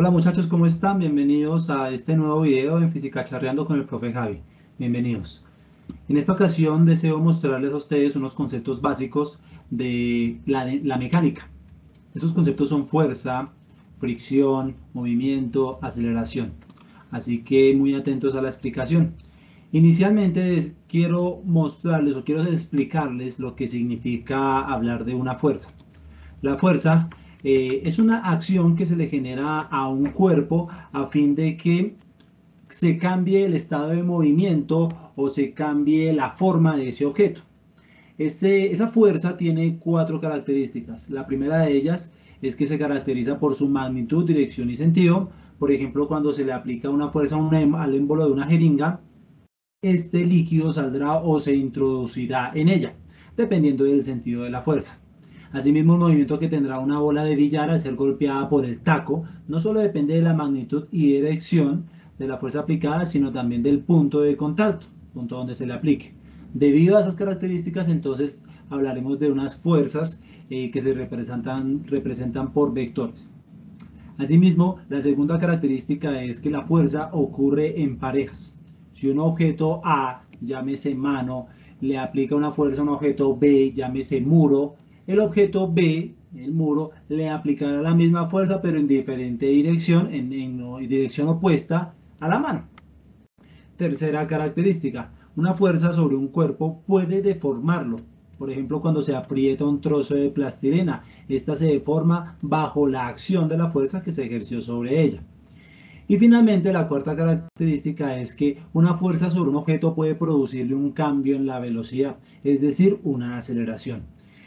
Hola muchachos, ¿cómo están? Bienvenidos a este nuevo video en Física Charreando con el profe Javi. Bienvenidos. En esta ocasión deseo mostrarles a ustedes unos conceptos básicos de la mecánica. Esos conceptos son fuerza, fricción, movimiento, aceleración. Así que muy atentos a la explicación. Inicialmente quiero mostrarles o quiero explicarles lo que significa hablar de una fuerza. La fuerza es una acción que se le genera a un cuerpo a fin de que se cambie el estado de movimiento o se cambie la forma de ese objeto. Esa fuerza tiene cuatro características. La primera de ellas es que se caracteriza por su magnitud, dirección y sentido. Por ejemplo, cuando se le aplica una fuerza al émbolo de una jeringa, este líquido saldrá o se introducirá en ella, dependiendo del sentido de la fuerza. Asimismo, el movimiento que tendrá una bola de billar al ser golpeada por el taco no solo depende de la magnitud y dirección de la fuerza aplicada, sino también del punto de contacto, punto donde se le aplique. Debido a esas características, entonces hablaremos de unas fuerzas que se representan por vectores. Asimismo, la segunda característica es que la fuerza ocurre en parejas. Si un objeto A, llámese mano, le aplica una fuerza a un objeto B, llámese muro, el objeto B, el muro, le aplicará la misma fuerza pero en diferente dirección, en dirección opuesta a la mano. Tercera característica, una fuerza sobre un cuerpo puede deformarlo. Por ejemplo, cuando se aprieta un trozo de plastilina, esta se deforma bajo la acción de la fuerza que se ejerció sobre ella. Y finalmente, la cuarta característica es que una fuerza sobre un objeto puede producirle un cambio en la velocidad, es decir, una aceleración.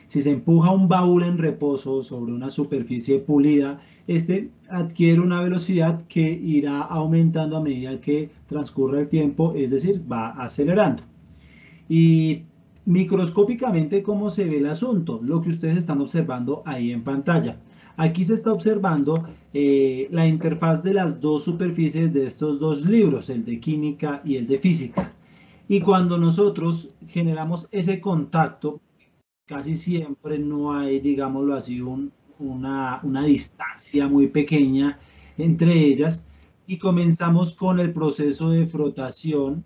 Si se empuja un baúl en reposo sobre una superficie pulida, este adquiere una velocidad que irá aumentando a medida que transcurra el tiempo, es decir, va acelerando. Y microscópicamente, ¿cómo se ve el asunto? Lo que ustedes están observando ahí en pantalla. Aquí se está observando la interfaz de las dos superficies de estos dos libros, el de química y el de física. Y cuando nosotros generamos ese contacto, casi siempre no hay, digámoslo así, una distancia muy pequeña entre ellas y comenzamos con el proceso de frotación.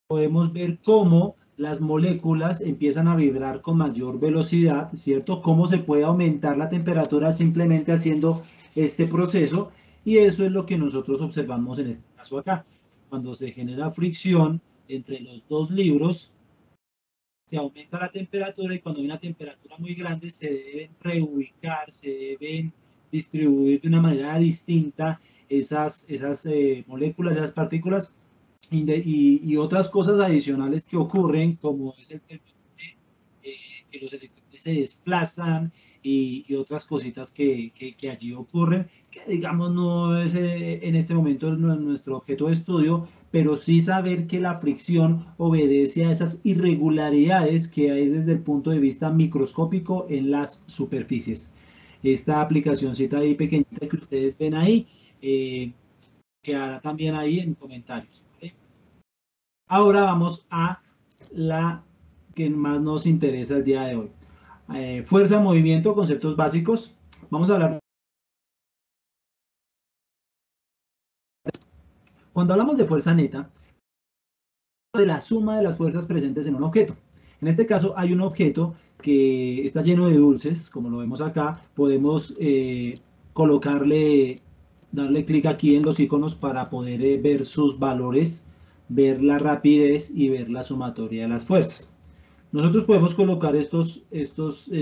Podemos ver cómo las moléculas empiezan a vibrar con mayor velocidad, ¿cierto? Cómo se puede aumentar la temperatura simplemente haciendo este proceso, y eso es lo que nosotros observamos en este caso acá. Cuando se genera fricción entre los dos libros, se aumenta la temperatura, y cuando hay una temperatura muy grande se deben reubicar, se deben distribuir de una manera distinta esas moléculas, esas partículas y otras cosas adicionales que ocurren, como es el tema de que los electrones se desplazan y otras cositas que allí ocurren, que digamos no es en este momento nuestro objeto de estudio, pero sí saber que la fricción obedece a esas irregularidades que hay desde el punto de vista microscópico en las superficies. Esta aplicacióncita ahí pequeñita que ustedes ven ahí, quedará también ahí en comentarios. ¿Vale? Ahora vamos a la que más nos interesa el día de hoy. Fuerza, movimiento, conceptos básicos. Vamos a hablar. Cuando hablamos de fuerza neta, de la suma de las fuerzas presentes en un objeto. En este caso hay un objeto que está lleno de dulces, como lo vemos acá. Podemos darle clic aquí en los iconos para poder ver sus valores, ver la rapidez y ver la sumatoria de las fuerzas. Nosotros podemos colocar estos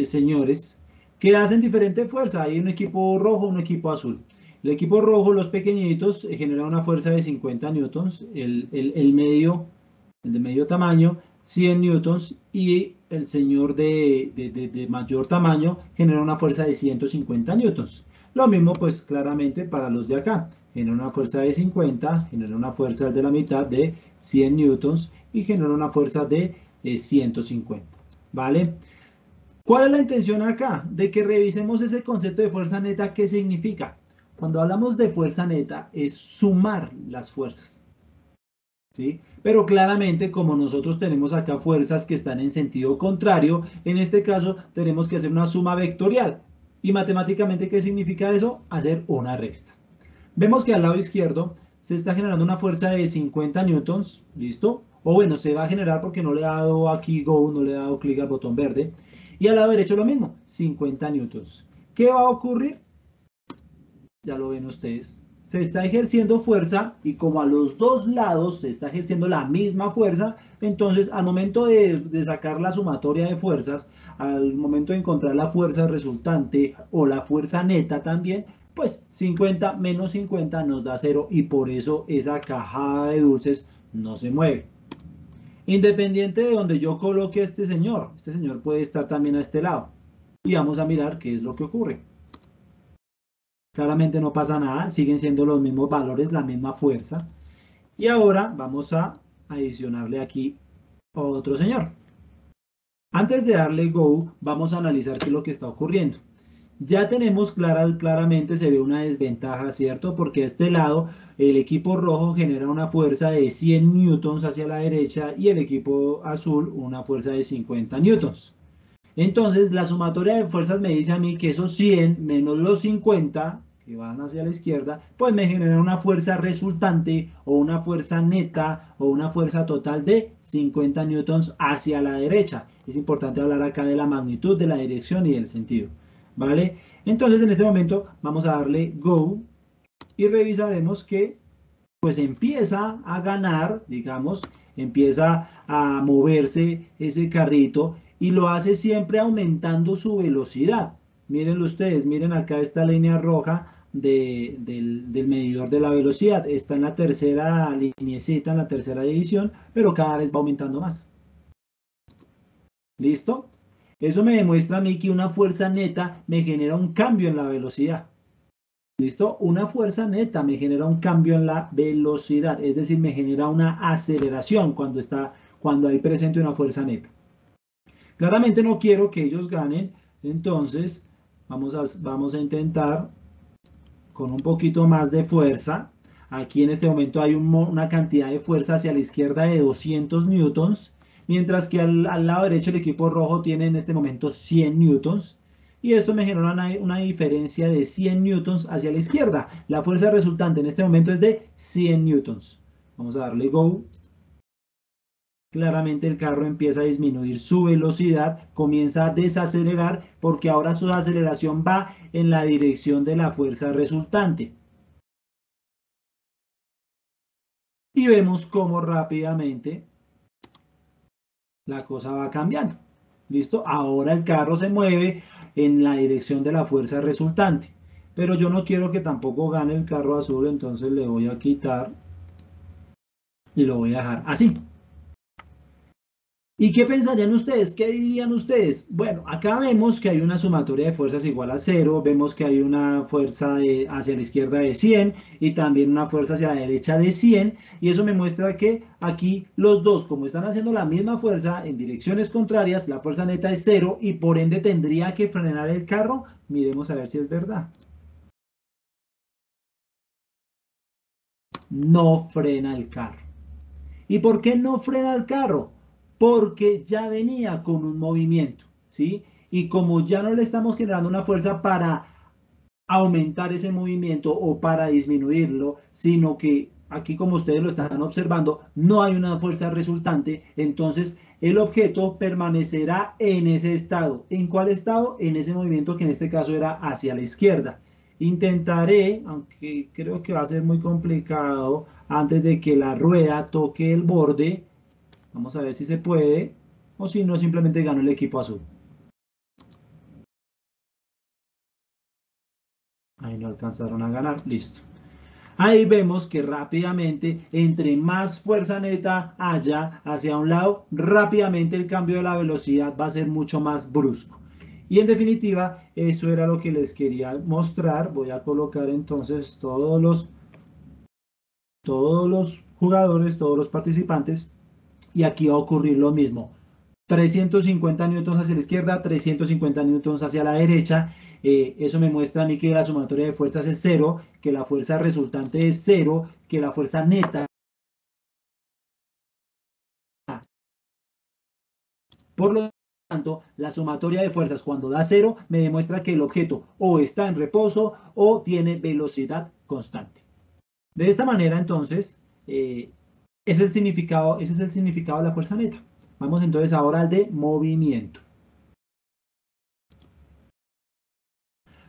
señores que hacen diferente fuerza. Hay un equipo rojo, un equipo azul. El equipo rojo, los pequeñitos, generan una fuerza de 50 newtons, el de medio tamaño, 100 newtons, y el señor de mayor tamaño genera una fuerza de 150 newtons. Lo mismo, pues claramente para los de acá. Genera una fuerza de 50, genera una fuerza de la mitad de 100 newtons y genera una fuerza de 150. ¿Vale? ¿Cuál es la intención acá? De que revisemos ese concepto de fuerza neta. ¿Qué significa? Cuando hablamos de fuerza neta es sumar las fuerzas, ¿sí? Pero claramente, como nosotros tenemos acá fuerzas que están en sentido contrario, en este caso tenemos que hacer una suma vectorial. ¿Y matemáticamente qué significa eso? Hacer una resta. Vemos que al lado izquierdo se está generando una fuerza de 50 newtons, ¿listo? O bueno, se va a generar porque no le he dado aquí Go, no le he dado clic al botón verde. Y al lado derecho lo mismo, 50 newtons. ¿Qué va a ocurrir? Ya lo ven ustedes. Se está ejerciendo fuerza y como a los dos lados se está ejerciendo la misma fuerza, entonces al momento de sacar la sumatoria de fuerzas, al momento de encontrar la fuerza resultante o la fuerza neta también, pues 50 menos 50 nos da 0 y por eso esa cajada de dulces no se mueve. Independiente de donde yo coloque a este señor puede estar también a este lado. Y vamos a mirar qué es lo que ocurre. Claramente no pasa nada, siguen siendo los mismos valores, la misma fuerza. Y ahora vamos a adicionarle aquí otro señor. Antes de darle Go, vamos a analizar qué es lo que está ocurriendo. Ya tenemos claramente se ve una desventaja, ¿cierto? Porque a este lado el equipo rojo genera una fuerza de 100 newtons hacia la derecha y el equipo azul una fuerza de 50 newtons. Entonces, la sumatoria de fuerzas me dice a mí que esos 100 menos los 50 que van hacia la izquierda, pues me genera una fuerza resultante o una fuerza neta o una fuerza total de 50 newtons hacia la derecha. Es importante hablar acá de la magnitud, de la dirección y del sentido, ¿vale? Entonces, en este momento vamos a darle Go y revisaremos que pues empieza a ganar, digamos, empieza a moverse ese carrito y lo hace siempre aumentando su velocidad. Miren ustedes, miren acá esta línea roja del medidor de la velocidad. Está en la tercera linecita, en la tercera división, pero cada vez va aumentando más. ¿Listo? Eso me demuestra a mí que una fuerza neta me genera un cambio en la velocidad. ¿Listo? Una fuerza neta me genera un cambio en la velocidad, es decir, me genera una aceleración cuando hay presente una fuerza neta. Claramente no quiero que ellos ganen, entonces vamos a intentar con un poquito más de fuerza. Aquí en este momento hay una cantidad de fuerza hacia la izquierda de 200 newtons, mientras que al lado derecho el equipo rojo tiene en este momento 100 newtons. Y esto me genera una diferencia de 100 newtons hacia la izquierda. La fuerza resultante en este momento es de 100 newtons. Vamos a darle Go. Claramente el carro empieza a disminuir su velocidad, comienza a desacelerar porque ahora su aceleración va en la dirección de la fuerza resultante. Y vemos cómo rápidamente la cosa va cambiando. ¿Listo? Ahora el carro se mueve en la dirección de la fuerza resultante. Pero yo no quiero que tampoco gane el carro azul, entonces le voy a quitar y lo voy a dejar así. ¿Y qué pensarían ustedes? ¿Qué dirían ustedes? Bueno, acá vemos que hay una sumatoria de fuerzas igual a 0, vemos que hay una fuerza hacia la izquierda de 100 y también una fuerza hacia la derecha de 100, y eso me muestra que aquí los dos, como están haciendo la misma fuerza en direcciones contrarias, la fuerza neta es 0 y por ende tendría que frenar el carro. Miremos a ver si es verdad. No frena el carro. ¿Y por qué no frena el carro? Porque ya venía con un movimiento, ¿sí? Y como ya no le estamos generando una fuerza para aumentar ese movimiento o para disminuirlo, sino que aquí como ustedes lo están observando, no hay una fuerza resultante, entonces el objeto permanecerá en ese estado. ¿En cuál estado? En ese movimiento que en este caso era hacia la izquierda. Intentaré, aunque creo que va a ser muy complicado, antes de que la rueda toque el borde, vamos a ver si se puede, o si no, simplemente ganó el equipo azul. Ahí no alcanzaron a ganar, listo. Ahí vemos que rápidamente, entre más fuerza neta haya hacia un lado, rápidamente el cambio de la velocidad va a ser mucho más brusco. Y en definitiva, eso era lo que les quería mostrar. Voy a colocar entonces todos los jugadores, todos los participantes, y aquí va a ocurrir lo mismo. 350 newtons hacia la izquierda, 350 newtons hacia la derecha. Eso me muestra a mí que la sumatoria de fuerzas es 0, que la fuerza resultante es 0, que la fuerza neta. Por lo tanto, la sumatoria de fuerzas cuando da 0 me demuestra que el objeto o está en reposo o tiene velocidad constante. De esta manera, entonces, ese es el significado de la fuerza neta. Vamos entonces ahora al de movimiento.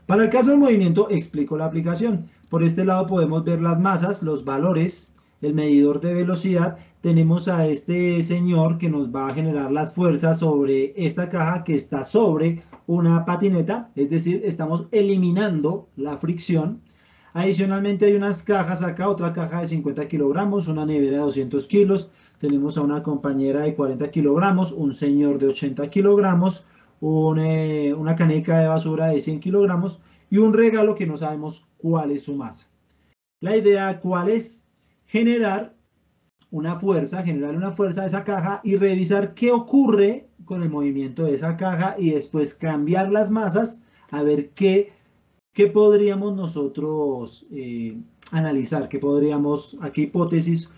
Para el caso del movimiento, explico la aplicación. Por este lado podemos ver las masas, los valores, el medidor de velocidad. Tenemos a este señor que nos va a generar las fuerzas sobre esta caja que está sobre una patineta, es decir, estamos eliminando la fricción. Adicionalmente hay unas cajas acá, otra caja de 50 kilogramos, una nevera de 200 kilos, tenemos a una compañera de 40 kilogramos, un señor de 80 kilogramos, una caneca de basura de 100 kilogramos y un regalo que no sabemos cuál es su masa. La idea cuál es generar generar una fuerza a esa caja y revisar qué ocurre con el movimiento de esa caja y después cambiar las masas a ver qué podríamos nosotros analizar, qué hipótesis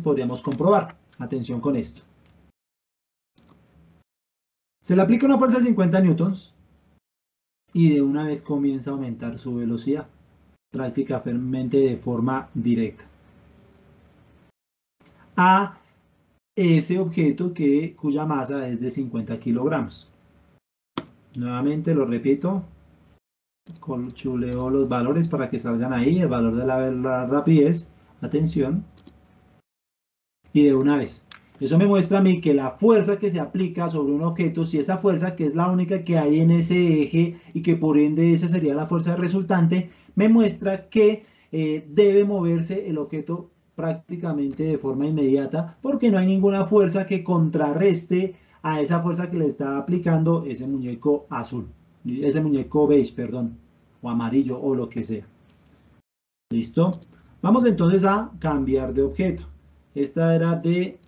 podríamos comprobar. Atención con esto. Se le aplica una fuerza de 50 newtons y de una vez comienza a aumentar su velocidad, prácticamente de forma directa, a ese objeto cuya masa es de 50 kilogramos. Nuevamente lo repito, chuleo los valores para que salgan ahí, el valor de la rapidez, atención, y de una vez. Eso me muestra a mí que la fuerza que se aplica sobre un objeto, si esa fuerza que es la única que hay en ese eje y que por ende esa sería la fuerza resultante, me muestra que debe moverse el objeto prácticamente de forma inmediata porque no hay ninguna fuerza que contrarreste a esa fuerza que le está aplicando ese muñeco azul, ese muñeco beige, perdón, o amarillo o lo que sea. ¿Listo? Vamos entonces a cambiar de objeto. Esta era de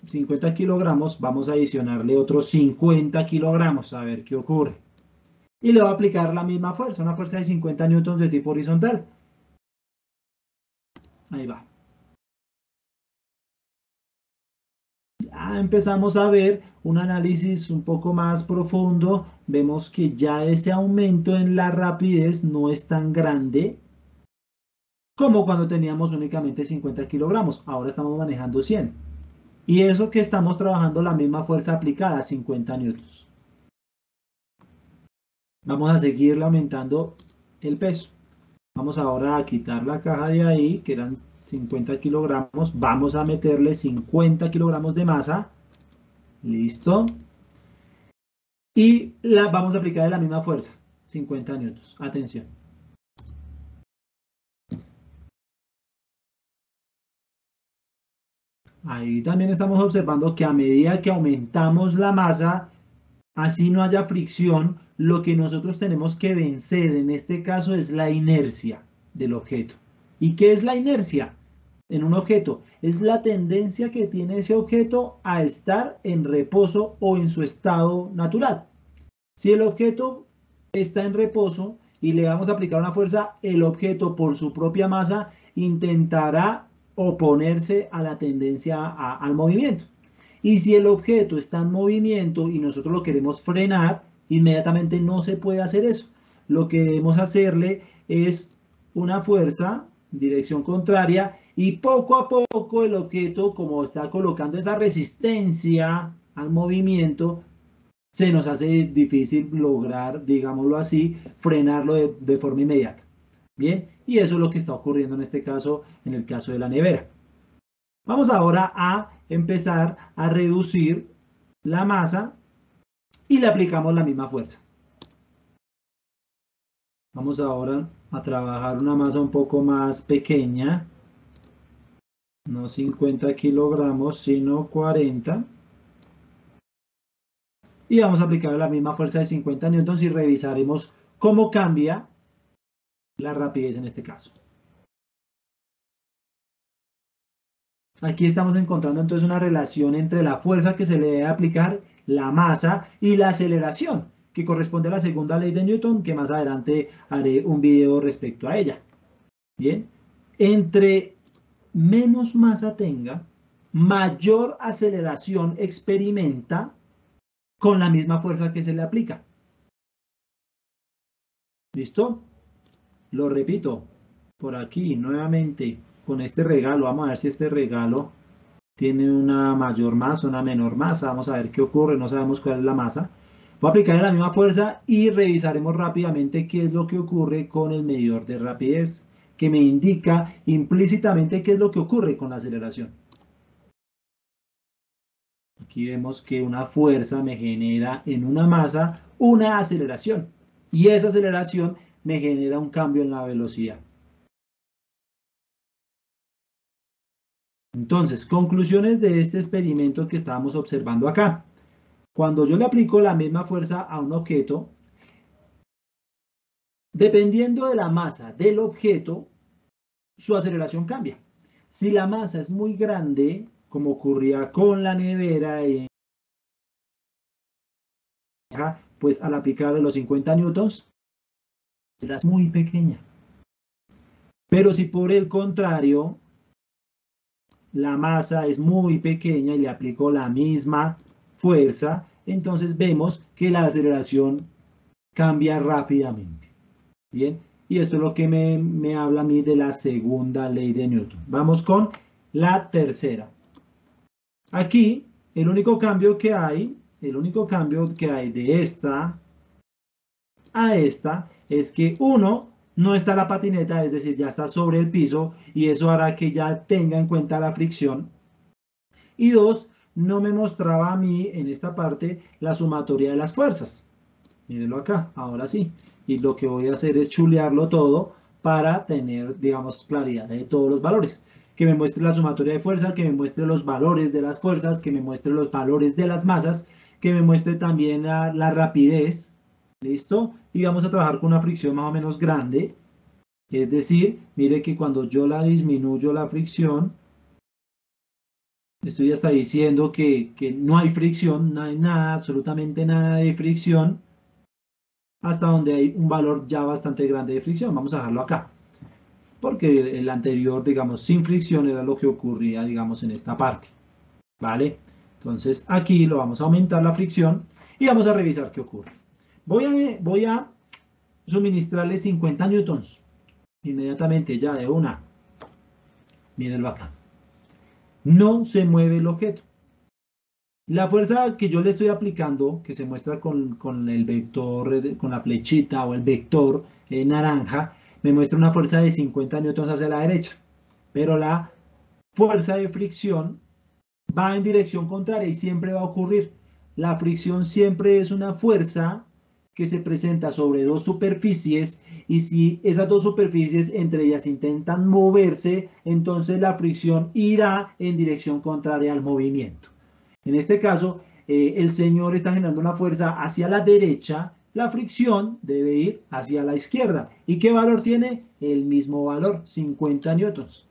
50 kilogramos, vamos a adicionarle otros 50 kilogramos, a ver qué ocurre. Y le voy a aplicar la misma fuerza, una fuerza de 50 newtons de tipo horizontal. Ahí va. Ya empezamos a ver un análisis un poco más profundo. Vemos que ya ese aumento en la rapidez no es tan grande como cuando teníamos únicamente 50 kilogramos. Ahora estamos manejando 100. Y eso que estamos trabajando la misma fuerza aplicada, 50 newtons. Vamos a seguirle aumentando el peso. Vamos ahora a quitar la caja de ahí, que eran 50 kilogramos. Vamos a meterle 50 kilogramos de masa. Listo. Y vamos a aplicar la misma fuerza, 50 newtons. Atención. Ahí también estamos observando que a medida que aumentamos la masa, así no haya fricción, lo que nosotros tenemos que vencer en este caso es la inercia del objeto. ¿Y qué es la inercia en un objeto? Es la tendencia que tiene ese objeto a estar en reposo o en su estado natural. Si el objeto está en reposo y le vamos a aplicar una fuerza, el objeto por su propia masa intentará oponerse a la tendencia al movimiento. Y si el objeto está en movimiento y nosotros lo queremos frenar, inmediatamente no se puede hacer eso. Lo que debemos hacerle es una fuerza, dirección contraria, y poco a poco el objeto, como está colocando esa resistencia al movimiento, se nos hace difícil lograr, digámoslo así, frenarlo de forma inmediata. Bien, y eso es lo que está ocurriendo en este caso, en el caso de la nevera. Vamos ahora a empezar a reducir la masa y le aplicamos la misma fuerza. Vamos ahora a trabajar una masa un poco más pequeña, no 50 kilogramos, sino 40. Y vamos a aplicar la misma fuerza de 50 newtons y revisaremos cómo cambia la rapidez en este caso. Aquí estamos encontrando entonces una relación entre la fuerza que se le debe aplicar, la masa y la aceleración, que corresponde a la segunda ley de Newton, que más adelante haré un video respecto a ella. Bien, entre menos masa tenga, mayor aceleración experimenta con la misma fuerza que se le aplica. ¿Listo? Lo repito, por aquí nuevamente con este regalo. Vamos a ver si este regalo tiene una mayor masa, una menor masa. Vamos a ver qué ocurre, no sabemos cuál es la masa. Voy a aplicar la misma fuerza y revisaremos rápidamente qué es lo que ocurre con el medidor de rapidez, que me indica implícitamente qué es lo que ocurre con la aceleración. Aquí vemos que una fuerza me genera en una masa una aceleración y esa aceleración me genera un cambio en la velocidad. Entonces, conclusiones de este experimento que estábamos observando acá. Cuando yo le aplico la misma fuerza a un objeto, dependiendo de la masa del objeto, su aceleración cambia. Si la masa es muy grande, como ocurría con la nevera, pues al aplicarle los 50 newtons, será muy pequeña. Pero si por el contrario, la masa es muy pequeña y le aplico la misma fuerza, entonces vemos que la aceleración cambia rápidamente. Bien, y esto es lo que me habla a mí de la segunda ley de Newton. Vamos con la tercera. Aquí, el único cambio que hay de esta a esta es que uno, no está la patineta, es decir, ya está sobre el piso y eso hará que ya tenga en cuenta la fricción. Y dos, no me mostraba a mí en esta parte la sumatoria de las fuerzas. Mírenlo acá, ahora sí. Y lo que voy a hacer es chulearlo todo para tener, digamos, claridad de todos los valores. Que me muestre la sumatoria de fuerza, que me muestre los valores de las fuerzas, que me muestre los valores de las masas, que me muestre también la rapidez. ¿Listo? Y vamos a trabajar con una fricción más o menos grande. Es decir, mire que cuando yo la disminuyo la fricción, esto ya está diciendo que no hay fricción, no hay nada, absolutamente nada de fricción, hasta donde hay un valor ya bastante grande de fricción. Vamos a dejarlo acá, porque el anterior, digamos, sin fricción era lo que ocurría, digamos, en esta parte, ¿vale? Entonces aquí lo vamos a aumentar la fricción y vamos a revisar qué ocurre. Voy a suministrarle 50 newtons inmediatamente ya de una. Mírenlo acá. No se mueve el objeto. La fuerza que yo le estoy aplicando, que se muestra con el vector, con la flechita o el vector naranja, me muestra una fuerza de 50 newtons hacia la derecha. Pero la fuerza de fricción va en dirección contraria y siempre va a ocurrir. La fricción siempre es una fuerza que se presenta sobre dos superficies y si esas dos superficies entre ellas intentan moverse, entonces la fricción irá en dirección contraria al movimiento. En este caso, el señor está generando una fuerza hacia la derecha, la fricción debe ir hacia la izquierda. ¿Y qué valor tiene? El mismo valor, 50 newtons.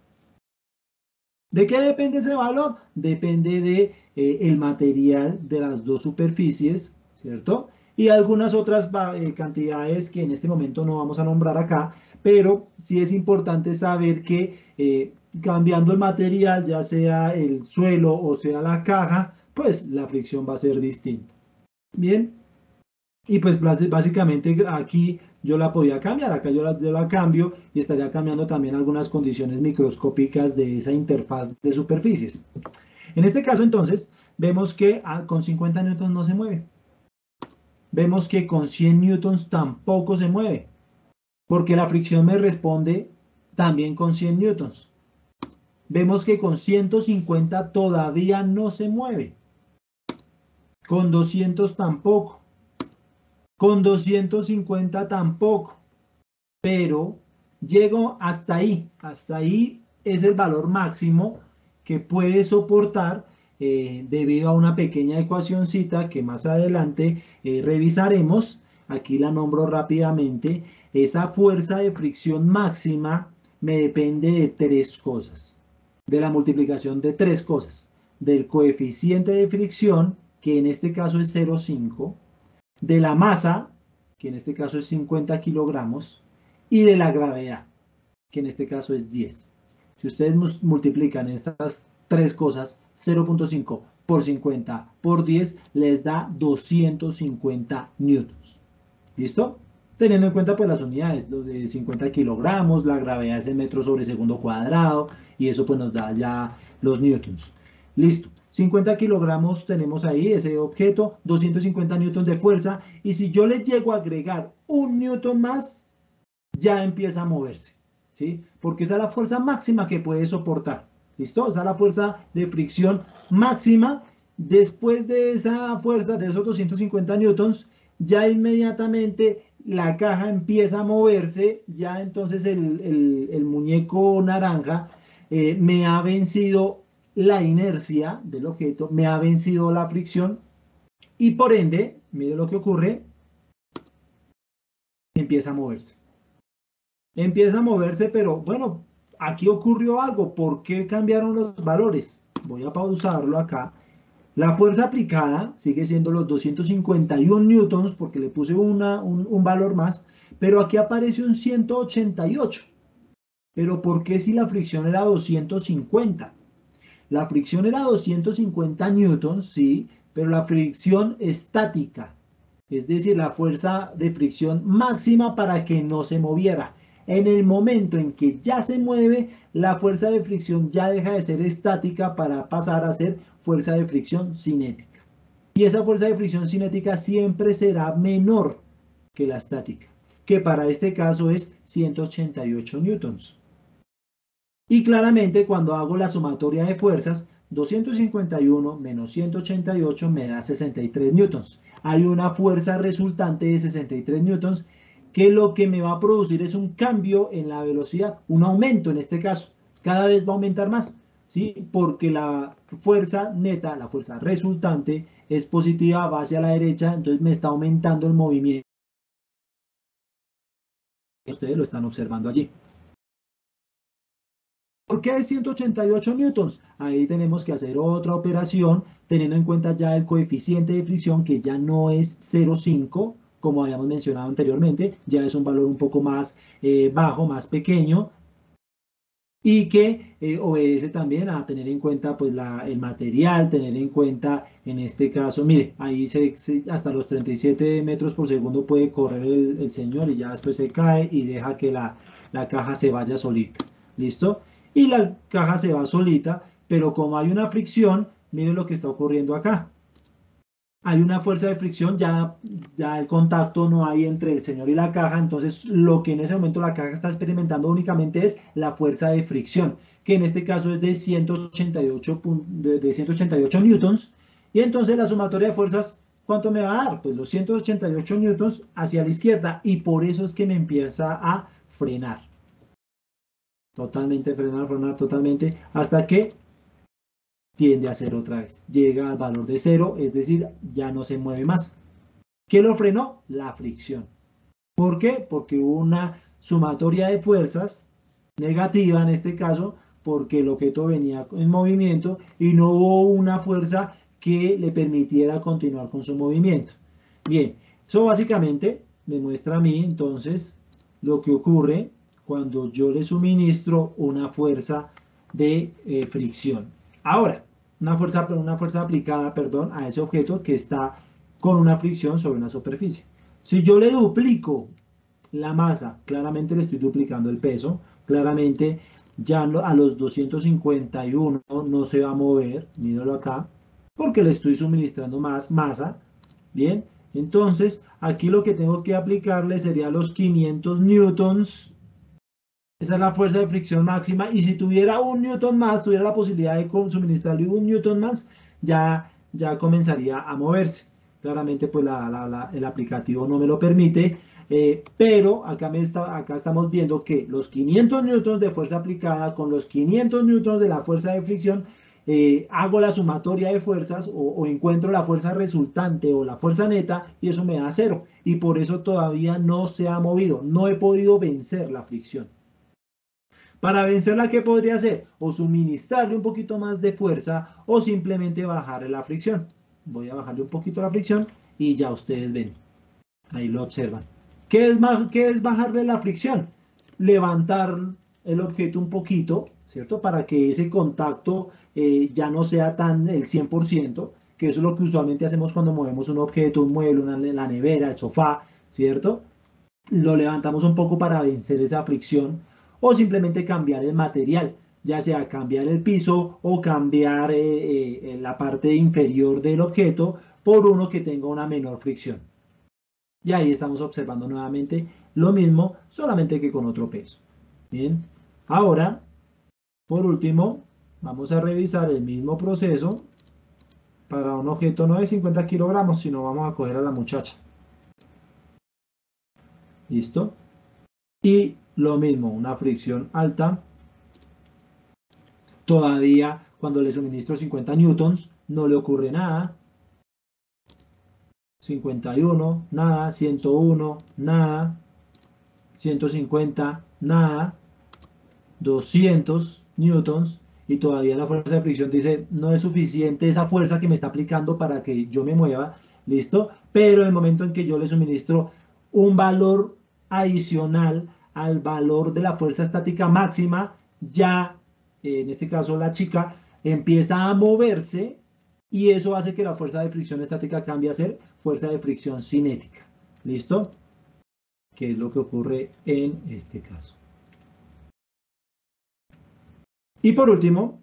¿De qué depende ese valor? Depende de el material de las dos superficies, ¿cierto? Y algunas otras cantidades que en este momento no vamos a nombrar acá, pero sí es importante saber que cambiando el material, ya sea el suelo o sea la caja, pues la fricción va a ser distinta. Bien, y pues básicamente aquí yo la podía cambiar, acá yo la cambio y estaría cambiando también algunas condiciones microscópicas de esa interfaz de superficies. En este caso entonces vemos que con 50 newtons no se mueve. Vemos que con 100 newtons tampoco se mueve, porque la fricción me responde también con 100 newtons. Vemos que con 150 todavía no se mueve. Con 200 tampoco. Con 250 tampoco. Pero llego hasta ahí. Hasta ahí es el valor máximo que puede soportar debido a una pequeña ecuacióncita que más adelante revisaremos. Aquí la nombro rápidamente. Esa fuerza de fricción máxima me depende de tres cosas. De la multiplicación de tres cosas. Del coeficiente de fricción, que en este caso es 0,5. De la masa, que en este caso es 50 kilogramos. Y de la gravedad, que en este caso es 10. Si ustedes multiplican estas tres cosas, 0.5 por 50 por 10, les da 250 newtons. ¿Listo? teniendo en cuenta pues las unidades, los de 50 kilogramos, la gravedad es en metros sobre segundo cuadrado, y eso pues nos da ya los newtons. Listo, 50 kilogramos tenemos ahí ese objeto, 250 newtons de fuerza, y si yo le llego a agregar un newton más, ya empieza a moverse, ¿sí? Porque esa es la fuerza máxima que puede soportar, ¿listo? Esa es la fuerza de fricción máxima. Después de esa fuerza, de esos 250 newtons, ya inmediatamente la caja empieza a moverse, ya entonces el muñeco naranja me ha vencido la inercia del objeto, me ha vencido la fricción, y por ende, mire lo que ocurre, empieza a moverse. Empieza a moverse, pero bueno, aquí ocurrió algo. ¿Por qué cambiaron los valores? Voy a pausarlo acá. La fuerza aplicada sigue siendo los 251 newtons porque le puse un valor más, pero aquí aparece un 188. ¿Pero por qué si la fricción era 250? La fricción era 250 newtons, sí, pero la fricción estática, es decir, la fuerza de fricción máxima para que no se moviera. En el momento en que ya se mueve, la fuerza de fricción ya deja de ser estática para pasar a ser fuerza de fricción cinética. Y esa fuerza de fricción cinética siempre será menor que la estática, que para este caso es 188 newtons. Y claramente cuando hago la sumatoria de fuerzas, 251 menos 188 me da 63 newtons. Hay una fuerza resultante de 63 newtons que lo que me va a producir es un cambio en la velocidad, un aumento en este caso. Cada vez va a aumentar más, ¿sí? Porque la fuerza neta, la fuerza resultante, es positiva, va hacia la derecha, entonces me está aumentando el movimiento. Ustedes lo están observando allí. ¿Por qué hay 188 newtons? Ahí tenemos que hacer otra operación teniendo en cuenta ya el coeficiente de fricción que ya no es 0,5 como habíamos mencionado anteriormente, ya es un valor un poco más bajo, más pequeño, y que obedece también a tener en cuenta pues el material, tener en cuenta en este caso, mire, ahí hasta los 37 metros por segundo puede correr el señor y ya después se cae y deja que la caja se vaya solita, ¿listo? Y la caja se va solita, pero como hay una fricción, miren lo que está ocurriendo acá. Hay una fuerza de fricción, ya el contacto no hay entre el señor y la caja, entonces lo que en ese momento la caja está experimentando únicamente es la fuerza de fricción, que en este caso es de 188 newtons, y entonces la sumatoria de fuerzas, ¿cuánto me va a dar? Pues los 188 newtons hacia la izquierda, y por eso es que me empieza a frenar. Totalmente frenar totalmente, hasta que tiende a cero otra vez. Llega al valor de cero, es decir, ya no se mueve más. ¿Qué lo frenó? La fricción. ¿Por qué? Porque hubo una sumatoria de fuerzas negativa en este caso, porque el objeto venía en movimiento y no hubo una fuerza que le permitiera continuar con su movimiento. Bien, eso básicamente me muestra a mí entonces lo que ocurre cuando yo le suministro una fuerza de fricción. Ahora, una fuerza aplicada, perdón, a ese objeto que está con una fricción sobre una superficie. Si yo le duplico la masa, claramente le estoy duplicando el peso, claramente ya a los 251 no se va a mover, míralo acá, porque le estoy suministrando más masa, bien, entonces aquí lo que tengo que aplicarle sería los 500 newtons. Esa es la fuerza de fricción máxima, y si tuviera un newton más, tuviera la posibilidad de suministrarle un newton más, ya comenzaría a moverse. Claramente pues el aplicativo no me lo permite, pero acá estamos viendo que los 500 newtons de fuerza aplicada con los 500 newtons de la fuerza de fricción, hago la sumatoria de fuerzas o encuentro la fuerza resultante o la fuerza neta, y eso me da cero, y por eso todavía no se ha movido, no he podido vencer la fricción. Para vencerla, ¿qué podría hacer? O suministrarle un poquito más de fuerza o simplemente bajarle la fricción. Voy a bajarle un poquito la fricción y ya ustedes ven. Ahí lo observan. ¿Qué es bajarle la fricción? Levantar el objeto un poquito, ¿cierto? Para que ese contacto ya no sea tan el 100%, que eso es lo que usualmente hacemos cuando movemos un objeto, un mueble, la nevera, el sofá, ¿cierto? lo levantamos un poco para vencer esa fricción o simplemente cambiar el material, ya sea cambiar el piso o cambiar la parte inferior del objeto por uno que tenga una menor fricción. Y ahí estamos observando nuevamente lo mismo, solamente que con otro peso. Bien, ahora, por último, vamos a revisar el mismo proceso para un objeto no de 50 kilogramos, sino vamos a coger a la muchacha. ¿Listo? Y lo mismo, una fricción alta. Todavía cuando le suministro 50 newtons no le ocurre nada. 51, nada. 101, nada. 150, nada. 200 newtons y todavía la fuerza de fricción dice no es suficiente esa fuerza que me está aplicando para que yo me mueva, listo, pero en el momento en que yo le suministro un valor adicional al valor de la fuerza estática máxima, ya en este caso la chica empieza a moverse y eso hace que la fuerza de fricción estática cambie a ser fuerza de fricción cinética, listo, que es lo que ocurre en este caso. Y por último,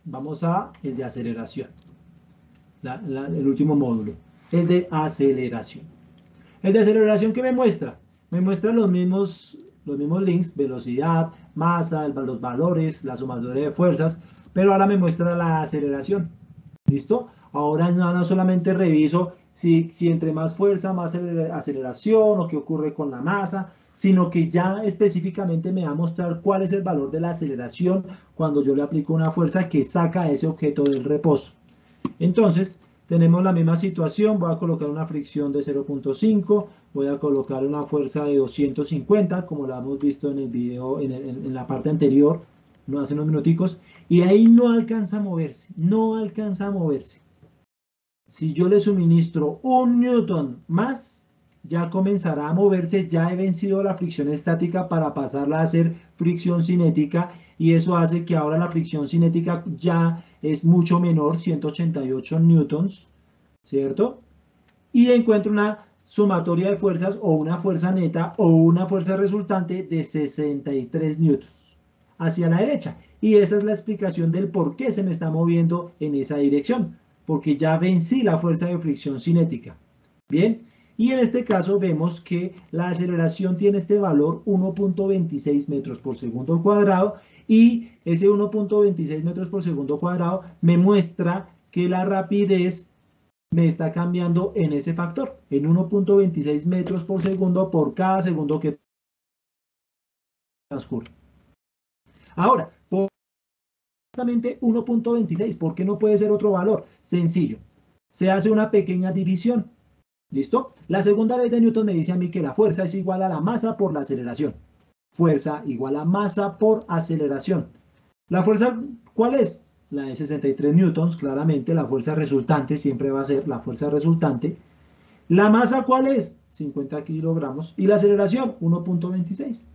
vamos a el de aceleración, el último módulo, el de aceleración. El de aceleración, ¿qué me muestra? Me muestra los mismos links, velocidad, masa, los valores, la sumatoria de fuerzas, pero ahora me muestra la aceleración. ¿Listo? Ahora no solamente reviso si entre más fuerza, más aceleración o qué ocurre con la masa, sino que ya específicamente me va a mostrar cuál es el valor de la aceleración cuando yo le aplico una fuerza que saca a ese objeto del reposo. Entonces, tenemos la misma situación, voy a colocar una fricción de 0.5, voy a colocar una fuerza de 250, como la hemos visto en el video, en la parte anterior, no hace unos minuticos, y ahí no alcanza a moverse, no alcanza a moverse. Si yo le suministro 1 newton más, ya comenzará a moverse, ya he vencido la fricción estática para pasarla a ser fricción cinética y eso hace que ahora la fricción cinética ya es mucho menor, 188 newtons, ¿cierto? Y encuentro una sumatoria de fuerzas o una fuerza neta o una fuerza resultante de 63 newtons hacia la derecha. Y esa es la explicación del por qué se me está moviendo en esa dirección, porque ya vencí la fuerza de fricción cinética. Bien, y en este caso vemos que la aceleración tiene este valor 1.26 metros por segundo al cuadrado y ese 1.26 metros por segundo cuadrado me muestra que la rapidez me está cambiando en ese factor, en 1.26 metros por segundo por cada segundo que transcurre. Ahora, exactamente 1.26, ¿por qué no puede ser otro valor? Sencillo, se hace una pequeña división. ¿Listo? La segunda ley de Newton me dice a mí que la fuerza es igual a la masa por la aceleración. Fuerza igual a masa por aceleración. ¿La fuerza cuál es? La de 63 newtons, claramente la fuerza resultante siempre va a ser la fuerza resultante. ¿La masa cuál es? 50 kilogramos. ¿Y la aceleración? 1.26.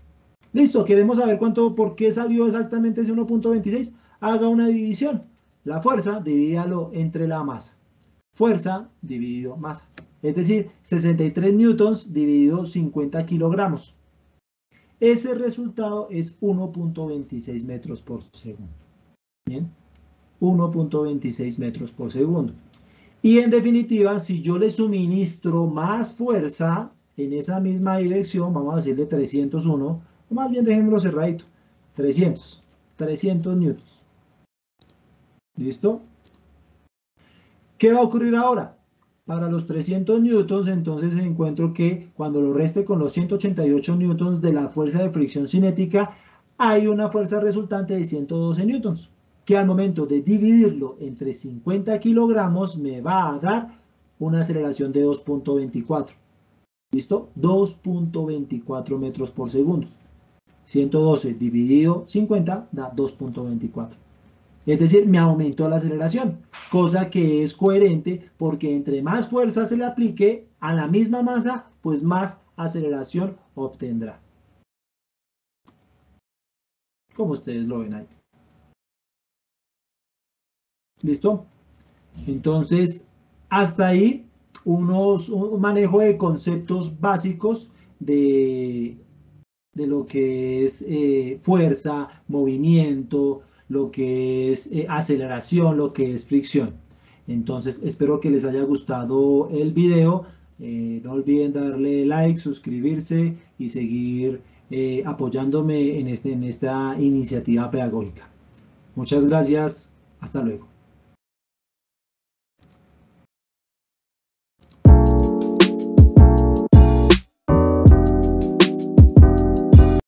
Listo, queremos saber por qué salió exactamente ese 1.26. Haga una división. La fuerza, divídalo entre la masa. Fuerza dividido masa. Es decir, 63 newtons dividido 50 kilogramos. Ese resultado es 1.26 metros por segundo. Bien, 1.26 metros por segundo. Y en definitiva, si yo le suministro más fuerza en esa misma dirección, vamos a decirle 301, o más bien dejémoslo cerradito, 300 newtons. ¿Listo? ¿Qué va a ocurrir ahora? Para los 300 newtons, entonces encuentro que cuando lo reste con los 188 newtons de la fuerza de fricción cinética, hay una fuerza resultante de 112 newtons, que al momento de dividirlo entre 50 kilogramos me va a dar una aceleración de 2.24. ¿Listo? 2.24 metros por segundo. 112 dividido 50 da 2.24. Es decir, me aumentó la aceleración, cosa que es coherente porque entre más fuerza se le aplique a la misma masa, pues más aceleración obtendrá. Como ustedes lo ven ahí. ¿Listo? Entonces, hasta ahí un manejo de conceptos básicos de lo que es fuerza, movimiento, lo que es aceleración, lo que es fricción. Entonces, espero que les haya gustado el video. No olviden darle like, suscribirse y seguir apoyándome en esta iniciativa pedagógica. Muchas gracias. Hasta luego.